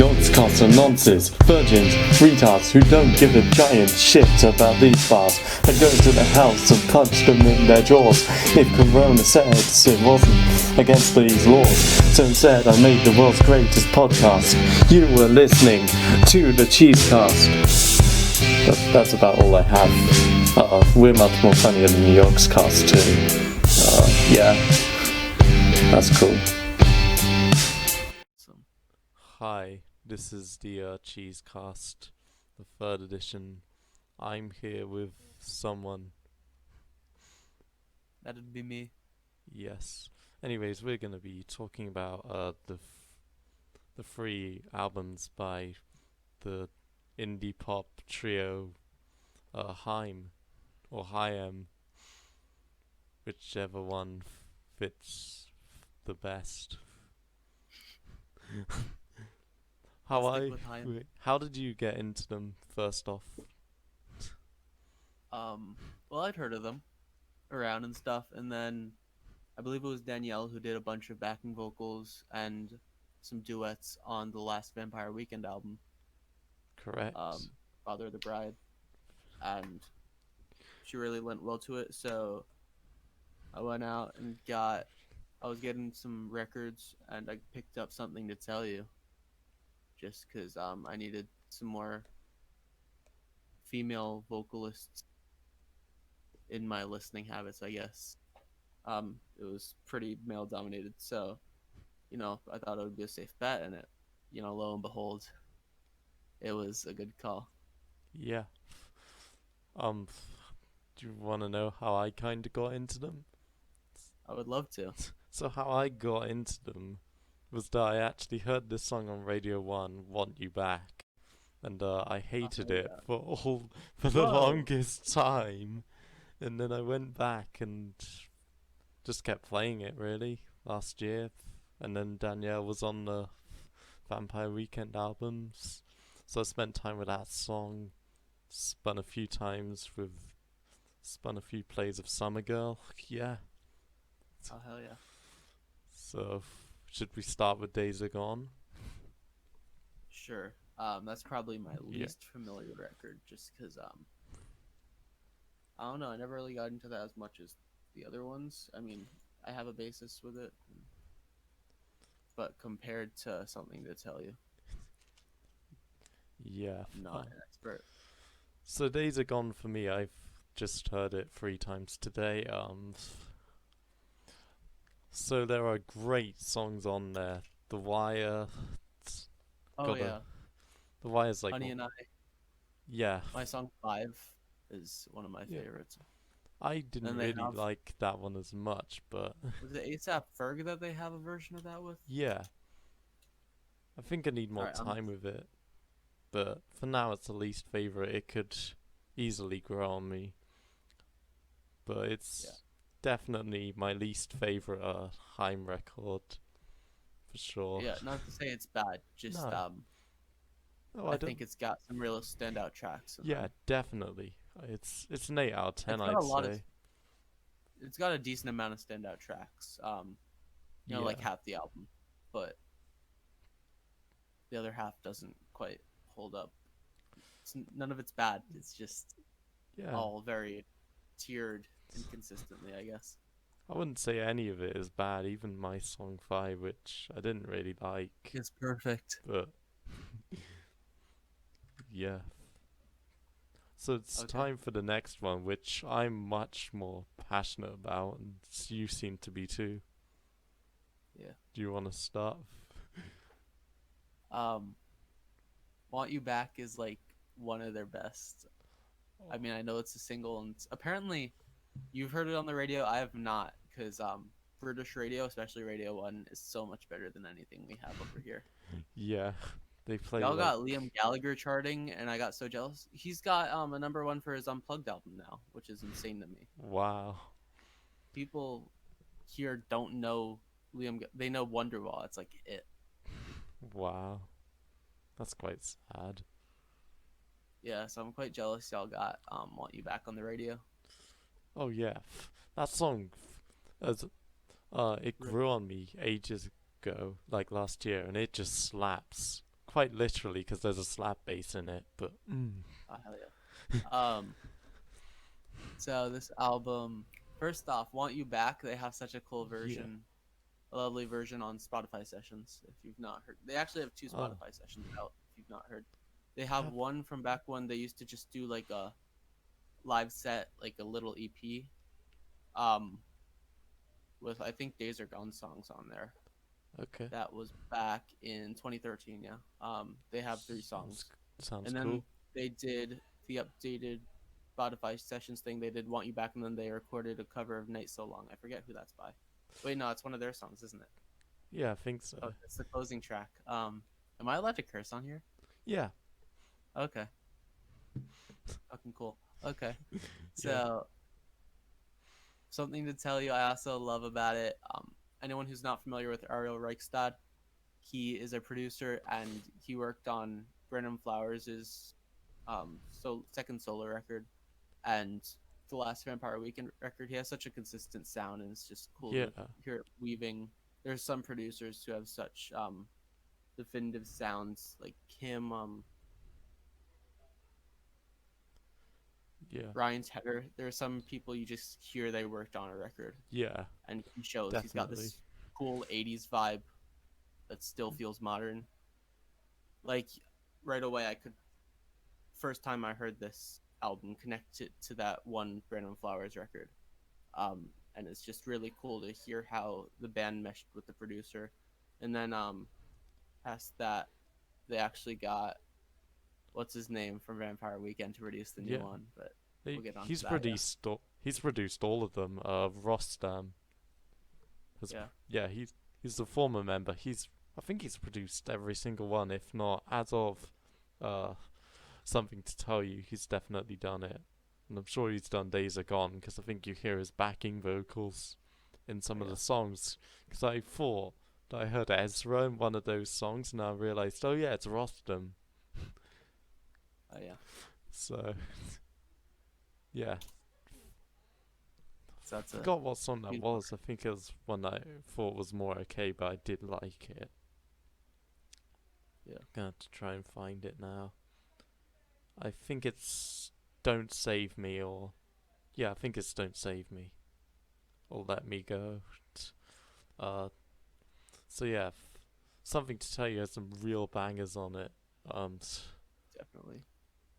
York's cast are nonsense, virgins, retards who don't give a giant shit about these bars. I go to the house and punch them in their jaws. If Corona said it wasn't against these laws, so instead I made the world's greatest podcast. You were listening to the Cheesecast. That's about all I have. We're much more funnier than New York's cast too. Yeah, that's cool. Hi, this is the Cheesecast, the third edition. I'm here with someone. That'd be me. Yes. Anyways, we're gonna be talking about the three albums by the indie pop trio HAIM or HAIM, whichever one fits the best. How did you get into them first off? Well, I'd heard of them around and stuff, and then I believe it was Danielle who did a bunch of backing vocals and some duets on the last Vampire Weekend album. Correct. Father of the Bride, and she really lent well to it. So I went out and I was getting some records, and I picked up Something to Tell You. Just because I needed some more female vocalists in my listening habits, I guess. It was pretty male dominated, so I thought it would be a safe bet, and lo and behold, it was a good call. Yeah. Do you want to know how I kind of got into them? I would love to. So how I got into them was that I actually heard this song on Radio 1, Want You Back, and I hated it for the longest time, and then I went back and just kept playing it really last year, and then Danielle was on the Vampire Weekend albums, so I spent time with that song, spun a few plays of Summer Girl, yeah. Oh, hell yeah. So, should we start with Days Are Gone? Sure. That's probably my least familiar record, just because, I don't know, I never really got into that as much as the other ones. I mean, I have a basis with it, but compared to Something to Tell You, yeah, I'm not an expert. So Days Are Gone for me, I've just heard it 3 times today. So there are great songs on there. The Wire. Oh yeah. The Wire's like Honey and I. Yeah. My song 5 is one of my favorites. I didn't really like that one as much, but was it ASAP Ferg that they have a version of that with? Yeah. I think I need more time with it. But for now it's the least favorite. It could easily grow on me. But it's definitely my least favorite HAIM record, for sure. Yeah, not to say it's bad, just no. I think it's got some real standout tracks. Definitely. It's an 8 out of 10, I'd say. It's got a decent amount of standout tracks. Like half the album, but the other half doesn't quite hold up. None of it's bad. It's just all very tiered inconsistently, I guess. I wouldn't say any of it is bad. Even my song 5, which I didn't really like, is perfect. But yeah. So it's time for the next one, which I'm much more passionate about, and you seem to be too. Yeah. Do you want to start? Want You Back is like one of their best. I mean, I know it's a single, and apparently you've heard it on the radio. I have not, because British radio, especially Radio 1, is so much better than anything we have over here. Yeah, they play. Y'all got Liam Gallagher charting, and I got so jealous. He's got a #1 for his Unplugged album now, which is insane to me. Wow. People here don't know they know Wonderwall. It's like it. Wow. That's quite sad. Yeah, so I'm quite jealous y'all got Want You Back on the radio. Oh yeah, that song, it grew on me ages ago, like last year, and it just slaps. quite literally because there's a slap bass in it. But Oh, hell yeah. So this album, first off, "Want You Back." They have such a cool yeah. version, a lovely version on Spotify Sessions. If you've not heard, they actually have two Oh, Spotify Sessions out. If you've not heard, they have have one from back when they used to just do like a live set, like a little EP, um, with I think "Days Are Gone" songs on there. okay. That was back in 2013. Yeah. They have three Sounds songs, sounds and cool. then they did the updated Spotify Sessions thing. They did "Want You Back," and then they recorded a cover of "Night So Long." I forget who that's by. Wait, no, it's one of their songs, isn't it? Yeah, I think so. Oh, it's the closing track. Am I allowed to curse on here? Yeah, Okay, fucking cool. Okay, yeah, so something to tell you. I also love about it. Anyone who's not familiar with Ariel Reichstad, he is a producer and he worked on Brandon Flowers' second solo record and the last Vampire Weekend record. He has such a consistent sound, and it's just cool yeah, to hear it weaving. There's some producers who have such definitive sounds, like him, yeah, Ryan Tedder. There are some people you just hear they worked on a record, yeah. and he shows he's got Definitely. this cool '80s vibe that still feels modern. Like right away, I could first time I heard this album connect it to that one Brandon Flowers record. And it's just really cool to hear how the band meshed with the producer. And then past that, they actually got what's his name from Vampire Weekend to produce the new Yeah. one, but He, we'll get onto he's that. Yeah, produced he's produced all of them. Rostam has yeah, yeah, he's the former member. I think he's produced every single one, if not as of uh something to tell you, he's definitely done it. And I'm sure he's done Days Are Gone because I think you hear his backing vocals in some of yeah. the songs. Because I thought that I heard Ezra in one of those songs, and I realized, oh yeah, it's Rostam. Oh yeah. So yeah, So that's a forgot what song that beautiful. was. I think it was one that I thought was more okay, but I did like it. Yeah. Gonna have to try and find it now. I think it's Don't Save Me, or yeah, I think it's Don't Save Me or Let Me Go. Uh, so yeah, something to tell you has some real bangers on it. Definitely.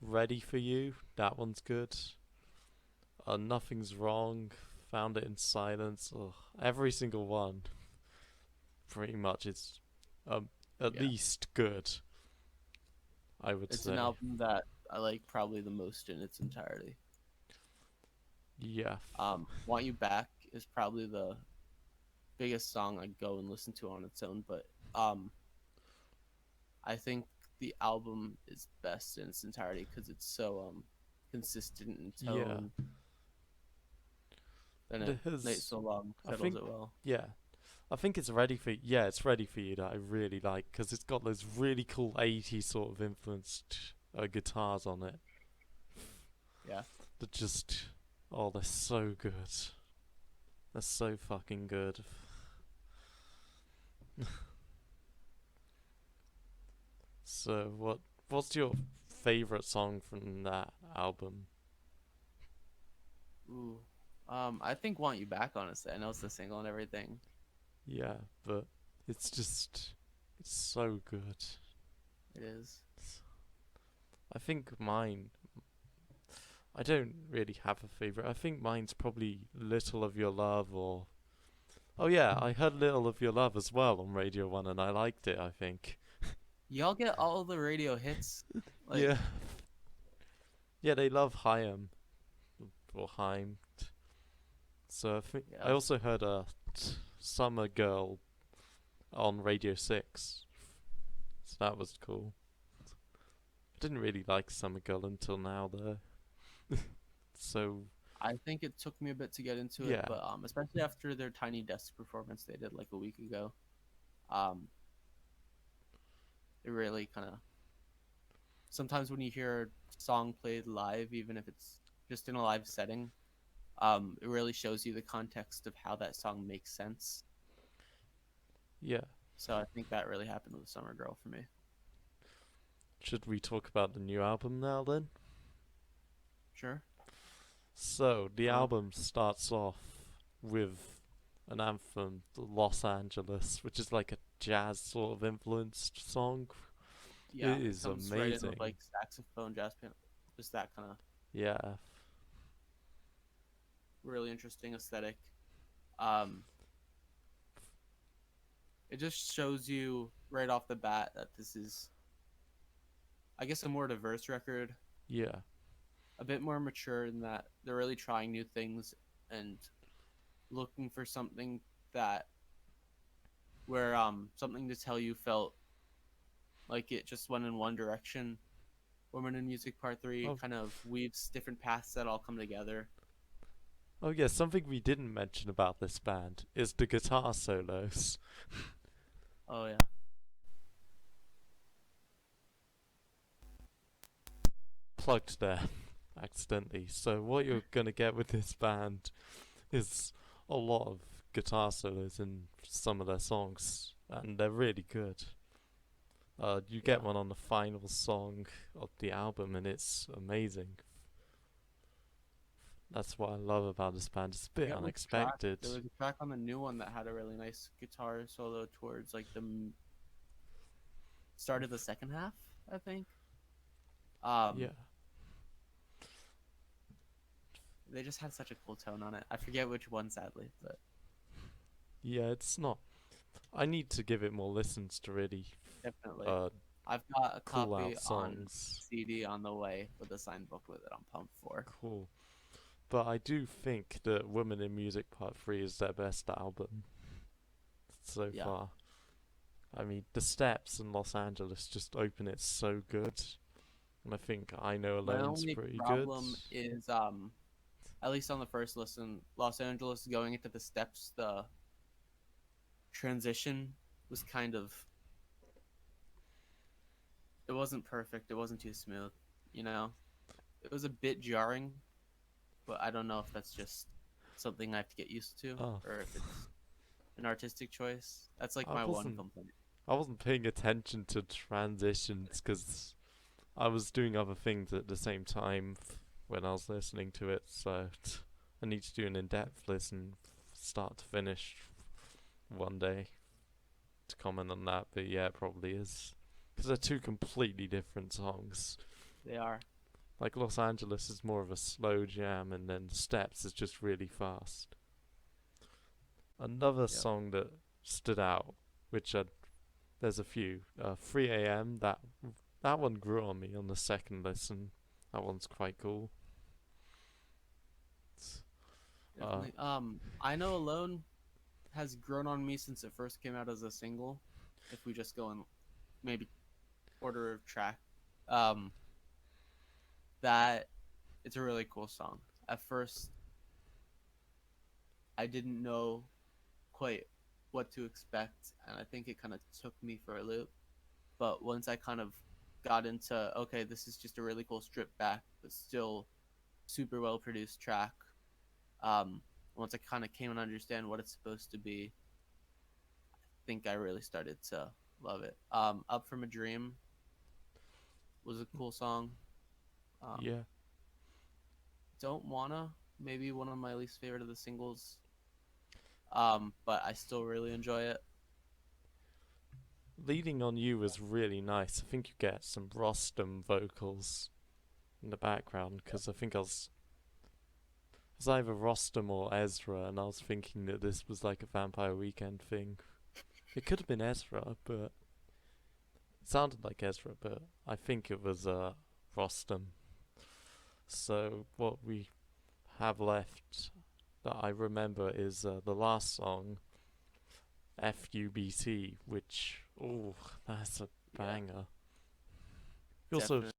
Ready for You, that one's good. Nothing's Wrong, Found It in Silence. Ugh, every single one, pretty much is um at Yeah. least good, I would It's an say. album that I like probably the most in its entirety. Yeah, Want You Back is probably the biggest song I'd go and listen to on its own, but um I think the album is best in its entirety because it's so consistent in yeah. tone. Then It Night has. So Long I settles think. it well. Yeah, I think it's Ready for Yeah, it's Ready for You that I really like because it's got those really cool 80s sort of influenced guitars on it. Yeah, That just oh, they're so good. They're so fucking good. So what's your favorite song from that album? ooh, I think Want You Back. Honestly, I know it's the single and everything. Yeah, but it's just it's so good. It is. I think mine I don't really have a favorite. I think mine's probably Little of Your Love or oh yeah, I heard Little of Your Love as well on Radio 1 and I liked it, I think. Y'all get all the radio hits. Like, Yeah. Yeah, they love HAIM or HAIM. So I think I yeah, also heard Summer Girl on Radio 6. So that was cool. I didn't really like Summer Girl until now though. So I think it took me a bit to get into it, yeah. but especially after their Tiny Desk performance they did like a week ago, um, it really kind of. Sometimes when you hear a song played live, even if it's just in a live setting, it really shows you the context of how that song makes sense. Yeah. So I think that really happened with Summer Girl for me. should we talk about the new album now then? Sure. So, the Um, album starts off with an anthem, Los Angeles, which is like a jazz sort of influenced song. It yeah, it is comes right in with amazing. like saxophone, jazz piano, just that kind of Yeah. really interesting aesthetic. Um, it just shows you right off the bat that this is, I guess, a more diverse record, Yeah. a bit more mature in that they're really trying new things and looking for something that where something to tell you felt like it just went in one direction. Woman in Music Part 3 Oh, kind of weaves different paths that all come together. oh yeah, something we didn't mention about this band is the guitar solos. Oh yeah. Plugged there accidentally. So what you're gonna get with this band is a lot of guitar solos in some of their songs, and they're really good. You Yeah. get one on the final song of the album, and it's amazing. That's what I love about this band. It's a I bit forget which track. unexpected. There was a track on the new one that had a really nice guitar solo towards like the start of the second half, I think. Yeah, They just had such a cool tone on it. I forget which one, sadly, but yeah, it's not. I need to give it more listens to really definitely. uh, I've got a pull copy out on songs. CD on the way with a signed booklet that I'm pumped for. Cool. But I do think that Women in Music Part 3 is their best album so Yeah. far. I mean, the steps in Los Angeles just open it so good. And I think I Know My Alone's only pretty good. problem is at least on the first listen, Los Angeles going into the steps, the transition was kind of, it wasn't perfect, it wasn't too smooth, you know? It was a bit jarring, but I don't know if that's just something I have to get used to Oh, or if it's an artistic choice. That's like I my one wasn't complaint. I wasn't paying attention to transitions because I was doing other things at the same time when I was listening to it. So I need to do an in-depth listen, start to finish, one day to comment on that. But yeah, it probably is because they're two completely different songs. They are. Like Los Angeles is more of a slow jam, and then Steps is just really fast. Another Yep. song that stood out, which there's a few. 3 a.m. That one grew on me on the second listen. That one's quite cool. Uh, Definitely. I Know Alone has grown on me since it first came out as a single. If we just go in maybe order of track, um, that it's a really cool song. At first, I didn't know quite what to expect, and I think it kind of took me for a loop. But once I kind of got into, okay, this is just a really cool stripped back, but still super well produced track. Um, Once I kind of came and understand what it's supposed to be, I think I really started to love it. Up from a Dream was a cool song. Um, yeah. Don't Wanna, maybe one of my least favorite of the singles. But I still really enjoy it. Leading on You was really nice. I think you get some Rostam vocals in the background because I think it was either Rostam or Ezra, and I was thinking that this was like a Vampire Weekend thing. It could have been Ezra, but it sounded like Ezra, but I think it was Rostam. So what we have left that I remember is the last song, FUBT, which, oh, that's a Yeah, banger. We also definitely.